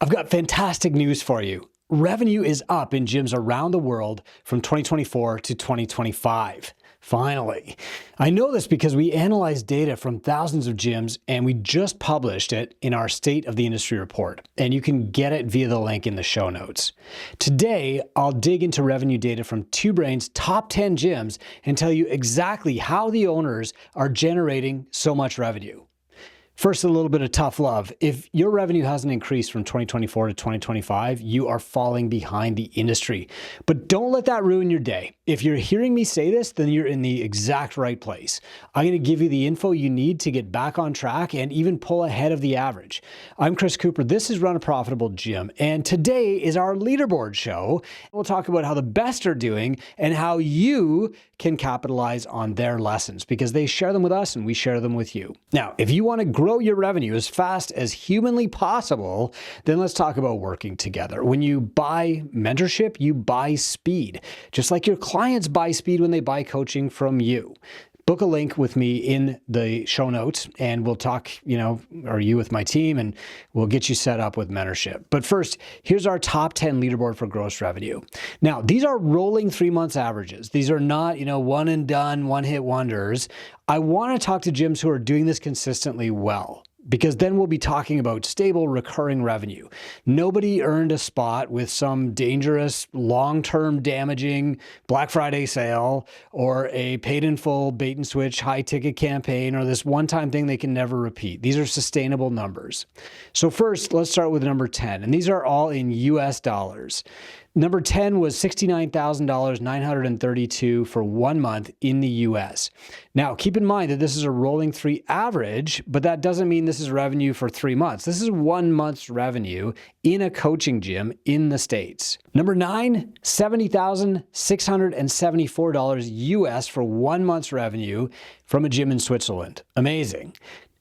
I've got fantastic news for you. Revenue is up in gyms around the world from 2024 to 2025. Finally. I know this because we analyzed data from thousands of gyms and we just published it in our State of the Industry report, and you can get it via the link in the show notes. Today, I'll dig into revenue data from Two Brain's top 10 gyms and tell you exactly how the owners are generating so much revenue. First, a little bit of tough love. If your revenue hasn't increased from 2024 to 2025, you are falling behind the industry. But don't let that ruin your day. If you're hearing me say this, then you're in the exact right place. I'm going to give you the info you need to get back on track and even pull ahead of the average. I'm Chris Cooper. This is Run a Profitable Gym. And today is our leaderboard show. We'll talk about how the best are doing and how you can capitalize on their lessons because they share them with us and we share them with you. Now, if you want to grow your revenue as fast as humanly possible, then let's talk about working together. When you buy mentorship, you buy speed, just like your clients buy speed when they buy coaching from you. Book a link with me in the show notes and we'll talk, or you with my team, and we'll get you set up with mentorship. But first, here's our top 10 leaderboard for gross revenue. Now, these are rolling 3 months averages. These are not, one and done, one hit wonders. I want to talk to gyms who are doing this consistently well, because then we'll be talking about stable recurring revenue. Nobody earned a spot with some dangerous, long-term damaging Black Friday sale or a paid in full bait and switch high ticket campaign or this one-time thing they can never repeat. These are sustainable numbers. So first, let's start with number 10, and these are all in US dollars. Number 10 was $69,932 for 1 month in the US. Now, keep in mind that this is a rolling 3 average, but that doesn't mean this is revenue for 3 months. This is 1 month's revenue in a coaching gym in the States. Number 9, $70,674 US for 1 month's revenue from a gym in Switzerland. Amazing.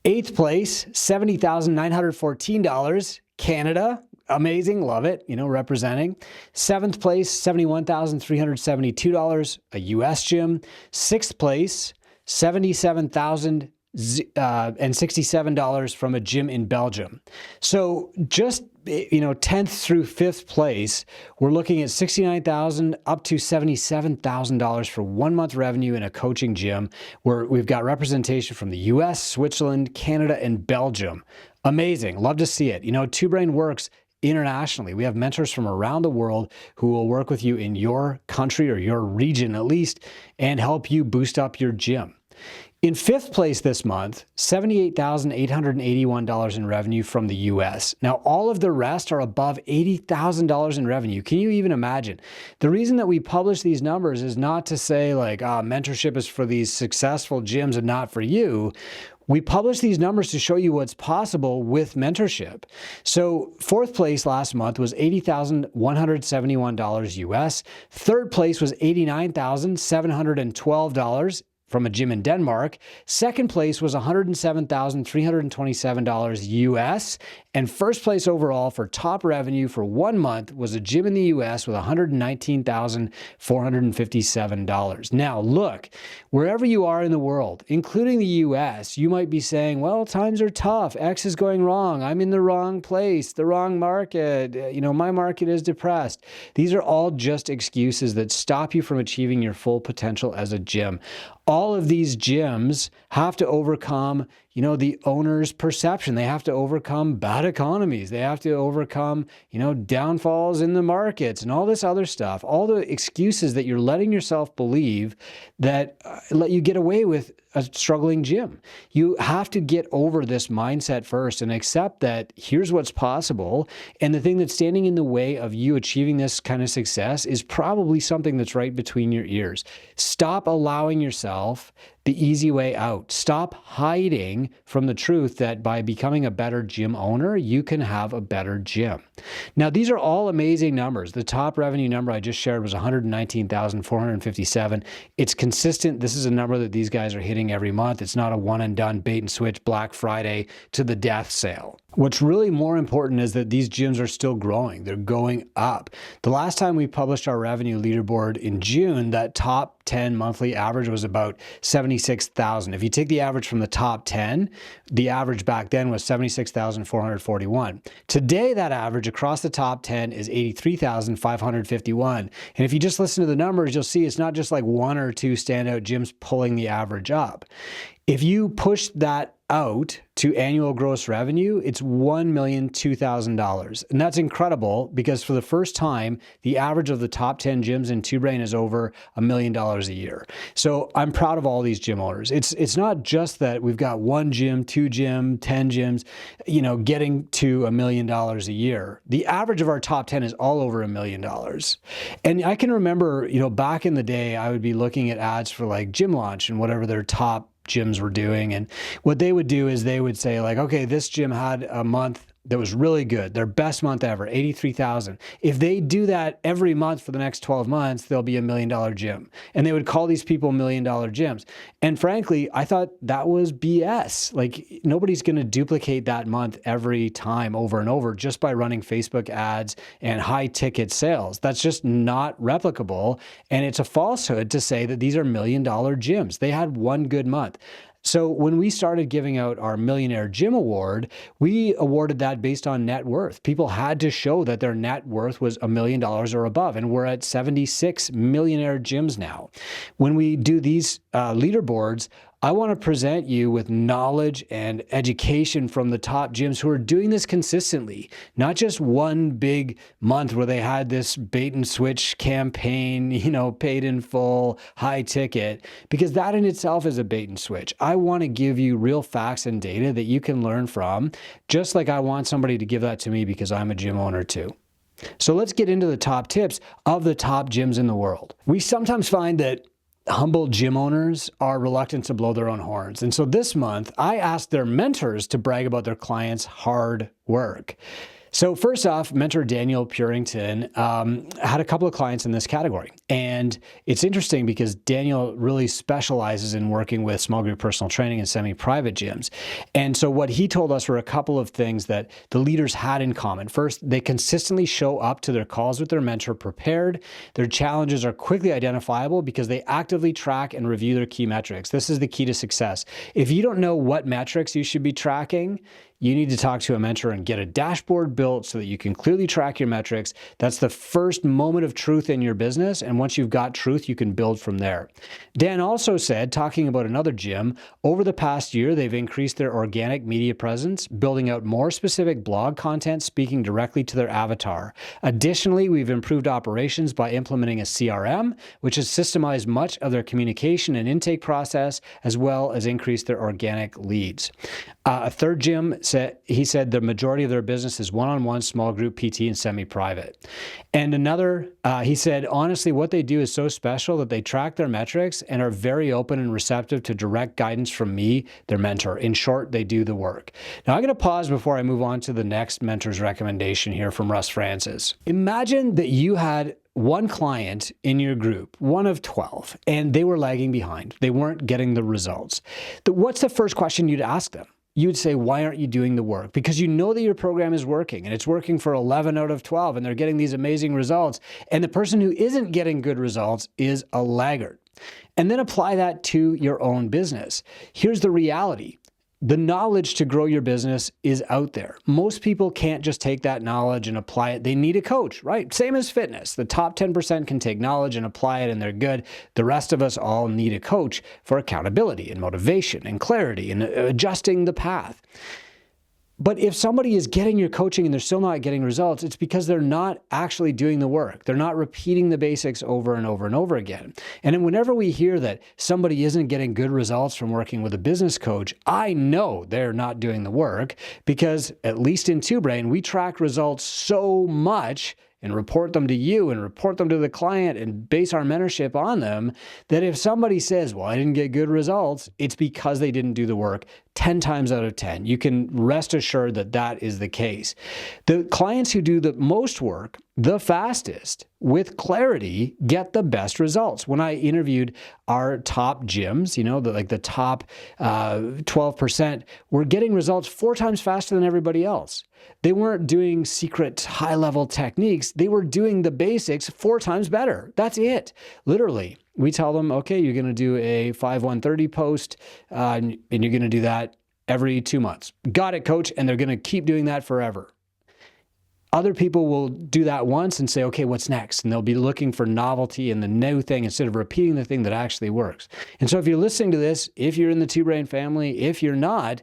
8th place, $70,914, Canada. Amazing, love it, representing. 7th place, $71,372, a US gym. 6th place, $77,067 from a gym in Belgium. So just 10th through 5th place, we're looking at $69,000 up to $77,000 for 1 month revenue in a coaching gym where we've got representation from the US, Switzerland, Canada, and Belgium. Amazing, love to see it. Two Brain works internationally. We have mentors from around the world who will work with you in your country or your region at least and help you boost up your gym. In 5th place this month, $78,881 in revenue from the US. Now, all of the rest are above $80,000 in revenue. Can you even imagine? The reason that we publish these numbers is not to say mentorship is for these successful gyms and not for you. We publish these numbers to show you what's possible with mentorship. So 4th place last month was $80,171 US. 3rd place was $89,712 from a gym in Denmark. 2nd place was $107,327 US. And 1st place overall for top revenue for 1 month was a gym in the US with $119,457. Now, look, wherever you are in the world, including the US, you might be saying, well, times are tough. X is going wrong. I'm in the wrong place, the wrong market. My market is depressed. These are all just excuses that stop you from achieving your full potential as a gym. All of these gyms have to overcome, the owner's perception. They have to overcome bad economies. They have to overcome, downfalls in the markets and all this other stuff. All the excuses that you're letting yourself believe that let you get away with a struggling gym. You have to get over this mindset first and accept that here's what's possible. And the thing that's standing in the way of you achieving this kind of success is probably something that's right between your ears. Stop allowing yourself the easy way out. Stop hiding from the truth that by becoming a better gym owner, you can have a better gym. Now, these are all amazing numbers. The top revenue number I just shared was $119,457. It's consistent. This is a number that these guys are hitting every month. It's not a one and done bait and switch Black Friday to the death sale. What's really more important is that these gyms are still growing. They're going up. The last time we published our revenue leaderboard in June, that top 10 monthly average was about 76,000. If you take the average from the top 10, the average back then was 76,441. Today, that average across the top 10 is 83,551. And if you just listen to the numbers, you'll see it's not just like one or two standout gyms pulling the average up. If you push that out to annual gross revenue, it's $1,002,000. And that's incredible because for the first time, the average of the top 10 gyms in Two Brain is over $1 million a year. So I'm proud of all these gym owners. It's not just that we've got one gym, two gym, 10 gyms, getting to $1 million a year. The average of our top 10 is all over $1 million. And I can remember, back in the day, I would be looking at ads for like Gym Launch and whatever their top gyms were doing. And what they would do is they would say like, okay, this gym had a month that was really good, their best month ever, 83,000. If they do that every month for the next 12 months, they'll be $1 million gym. And they would call these people $1 million gyms. And frankly, I thought that was BS. Like nobody's going to duplicate that month every time over and over just by running Facebook ads and high ticket sales. That's just not replicable. And it's a falsehood to say that these are $1 million gyms. They had one good month. So when we started giving out our Millionaire Gym Award, we awarded that based on net worth. People had to show that their net worth was $1 million or above, and we're at 76 millionaire gyms now. When we do these leaderboards, I want to present you with knowledge and education from the top gyms who are doing this consistently, not just one big month where they had this bait and switch campaign, paid in full, high ticket, because that in itself is a bait and switch. I want to give you real facts and data that you can learn from, just like I want somebody to give that to me because I'm a gym owner too. So let's get into the top tips of the top gyms in the world. We sometimes find that humble gym owners are reluctant to blow their own horns. And so this month, I asked their mentors to brag about their clients' hard work. So first off, mentor Daniel Purington had a couple of clients in this category. And it's interesting because Daniel really specializes in working with small group personal training and semi-private gyms. And so what he told us were a couple of things that the leaders had in common. First, they consistently show up to their calls with their mentor prepared. Their challenges are quickly identifiable because they actively track and review their key metrics. This is the key to success. If you don't know what metrics you should be tracking, you need to talk to a mentor and get a dashboard built so that you can clearly track your metrics. That's the first moment of truth in your business. And once you've got truth, you can build from there. Dan also said, talking about another gym, over the past year, they've increased their organic media presence, building out more specific blog content, speaking directly to their avatar. Additionally, we've improved operations by implementing a CRM, which has systemized much of their communication and intake process, as well as increased their organic leads. A third gym he said the majority of their business is one-on-one, small group PT, and semi-private. And another, he said, honestly, what they do is so special that they track their metrics and are very open and receptive to direct guidance from me, their mentor. In short, they do the work. Now, I'm going to pause before I move on to the next mentor's recommendation here from Russ Francis. Imagine that you had one client in your group, one of 12, and they were lagging behind. They weren't getting the results. What's the first question you'd ask them? You would say, why aren't you doing the work? Because you know that your program is working and it's working for 11 out of 12 and they're getting these amazing results. And the person who isn't getting good results is a laggard. And then apply that to your own business. Here's the reality. The knowledge to grow your business is out there. Most people can't just take that knowledge and apply it. They need a coach, right? Same as fitness. The top 10% can take knowledge and apply it and they're good. The rest of us all need a coach for accountability and motivation and clarity and adjusting the path. But if somebody is getting your coaching and they're still not getting results, it's because they're not actually doing the work. They're not repeating the basics over and over and over again. And then whenever we hear that somebody isn't getting good results from working with a business coach, I know they're not doing the work because, at least in Two Brain, we track results so much and report them to you and report them to the client and base our mentorship on them, that if somebody says, well, I didn't get good results, it's because they didn't do the work 10 times out of 10. You can rest assured that that is the case. The clients who do the most work the fastest with clarity get the best results. When I interviewed our top gyms, the top 12%, were getting results 4 times faster than everybody else. They weren't doing secret high-level techniques. They were doing the basics 4 times better. That's it. Literally. We tell them, okay, you're going to do a 5-1-30 post, and you're going to do that every 2 months. Got it, coach. And they're going to keep doing that forever. Other people will do that once and say, okay, what's next? And they'll be looking for novelty and the new thing instead of repeating the thing that actually works. And so if you're listening to this, if you're in the Two Brain family, if you're not,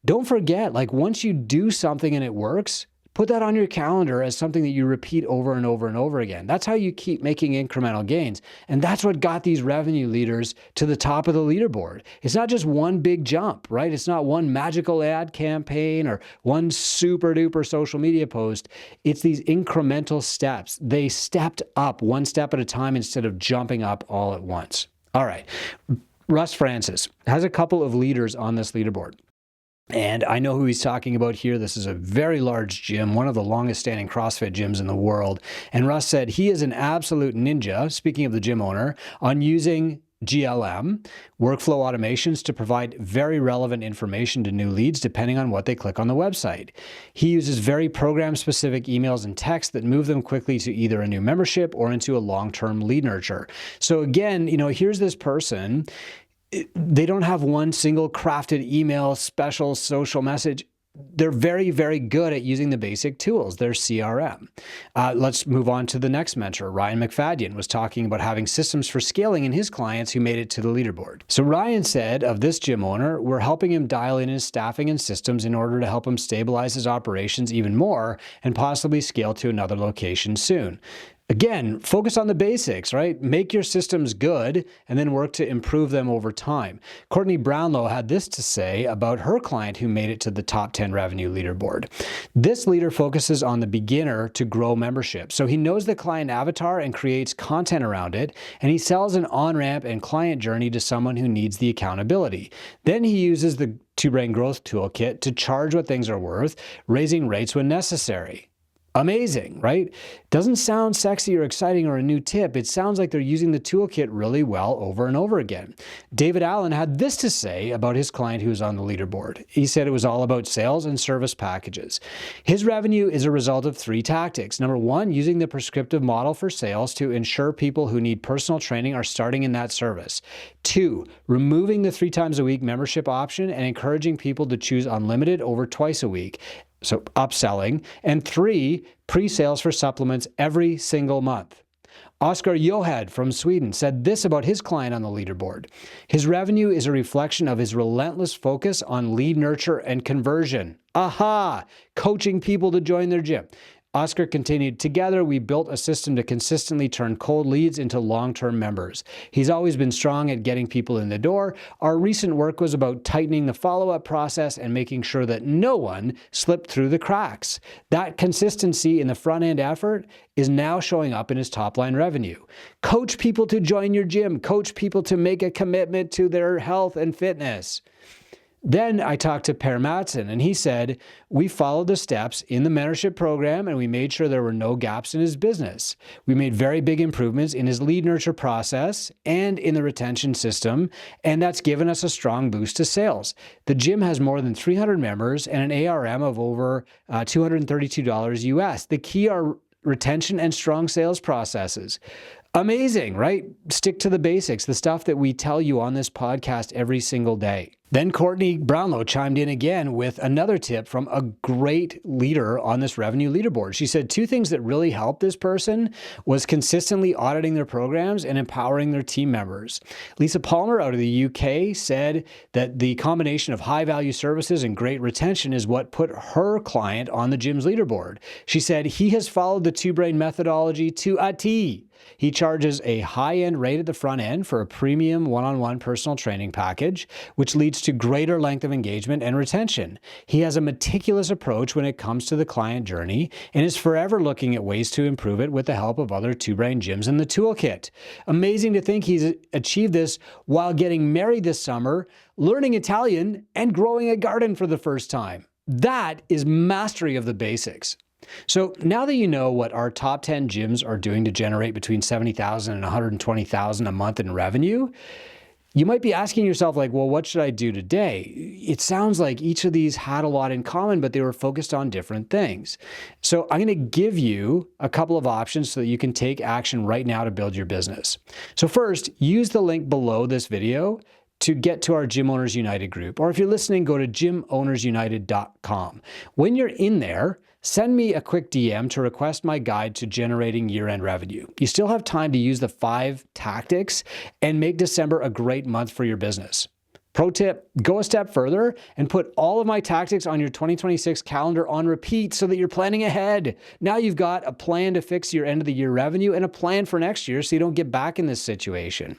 don't forget, once you do something and it works, put that on your calendar as something that you repeat over and over and over again. That's how you keep making incremental gains. And that's what got these revenue leaders to the top of the leaderboard. It's not just one big jump, right? It's not one magical ad campaign or one super duper social media post. It's these incremental steps. They stepped up one step at a time instead of jumping up all at once. All right. Russ Francis has a couple of leaders on this leaderboard. And I know who he's talking about here. This is a very large gym, one of the longest standing CrossFit gyms in the world. And Russ said he is an absolute ninja, speaking of the gym owner, on using GLM, workflow automations, to provide very relevant information to new leads depending on what they click on the website. He uses very program-specific emails and texts that move them quickly to either a new membership or into a long-term lead nurture. So again, here's this person. They don't have one single crafted email, special social message. They're very, very good at using the basic tools, their CRM. Let's move on to the next mentor. Ryan McFadden was talking about having systems for scaling in his clients who made it to the leaderboard. So Ryan said of this gym owner, we're helping him dial in his staffing and systems in order to help him stabilize his operations even more and possibly scale to another location soon. Again, focus on the basics, right? Make your systems good and then work to improve them over time. Courtney Brownlow had this to say about her client who made it to the top 10 revenue leaderboard. This leader focuses on the beginner to grow membership. So he knows the client avatar and creates content around it, and he sells an on-ramp and client journey to someone who needs the accountability. Then he uses the Two Brain Growth Toolkit to charge what things are worth, raising rates when necessary. Amazing, right? Doesn't sound sexy or exciting or a new tip. It sounds like they're using the toolkit really well over and over again. David Allen had this to say about his client who was on the leaderboard. He said it was all about sales and service packages. His revenue is a result of 3 tactics. Number 1, using the prescriptive model for sales to ensure people who need personal training are starting in that service. 2, removing the 3 times a week membership option and encouraging people to choose unlimited over twice a week. So upselling. And 3, pre-sales for supplements every single month. Oscar Johed from Sweden said this about his client on the leaderboard. His revenue is a reflection of his relentless focus on lead nurture and conversion. Aha! Coaching people to join their gym. Oscar continued, together we built a system to consistently turn cold leads into long-term members. He's always been strong at getting people in the door. Our recent work was about tightening the follow-up process and making sure that no one slipped through the cracks. That consistency in the front-end effort is now showing up in his top-line revenue. Coach people to join your gym. Coach people to make a commitment to their health and fitness. Then I talked to Per Mattsson, and he said, we followed the steps in the mentorship program, and we made sure there were no gaps in his business. We made very big improvements in his lead nurture process and in the retention system, and that's given us a strong boost to sales. The gym has more than 300 members and an ARM of over $232 US. The key are retention and strong sales processes. Amazing, right? Stick to the basics, the stuff that we tell you on this podcast every single day. Then Courtney Brownlow chimed in again with another tip from a great leader on this revenue leaderboard. She said 2 things that really helped this person was consistently auditing their programs and empowering their team members. Lisa Palmer out of the UK said that the combination of high-value services and great retention is what put her client on the gym's leaderboard. She said he has followed the 2 Brain methodology to a T. He charges a high-end rate at the front end for a premium one-on-one personal training package, which leads to greater length of engagement and retention. He has a meticulous approach when it comes to the client journey and is forever looking at ways to improve it with the help of other two-brain gyms in the toolkit. Amazing to think he's achieved this while getting married this summer, learning Italian, and growing a garden for the first time. That is mastery of the basics. So now that you know what our top 10 gyms are doing to generate between $70,000 and $120,000 a month in revenue, you might be asking yourself, like, well, what should I do today? It sounds like each of these had a lot in common, but they were focused on different things. So I'm going to give you a couple of options so that you can take action right now to build your business. So first, use the link below this video to get to our Gym Owners United group. Or if you're listening, go to gymownersunited.com. When you're in there, send me a quick DM to request my guide to generating year-end revenue. You still have time to use the 5 tactics and make December a great month for your business. Pro tip, go a step further and put all of my tactics on your 2026 calendar on repeat so that you're planning ahead. Now you've got a plan to fix your end of the year revenue and a plan for next year so you don't get back in this situation.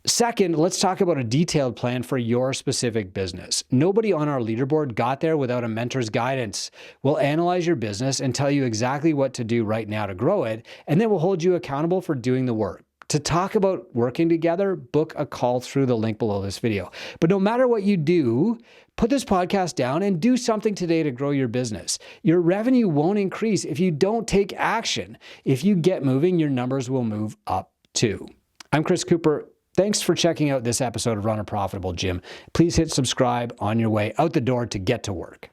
Second, let's talk about a detailed plan for your specific business. Nobody on our leaderboard got there without a mentor's guidance. We'll analyze your business and tell you exactly what to do right now to grow it, and then we'll hold you accountable for doing the work. To talk about working together, book a call through the link below this video. But no matter what you do, put this podcast down and do something today to grow your business. Your revenue won't increase if you don't take action. If you get moving, your numbers will move up too. I'm Chris Cooper. Thanks for checking out this episode of Run a Profitable Gym. Please hit subscribe on your way out the door to get to work.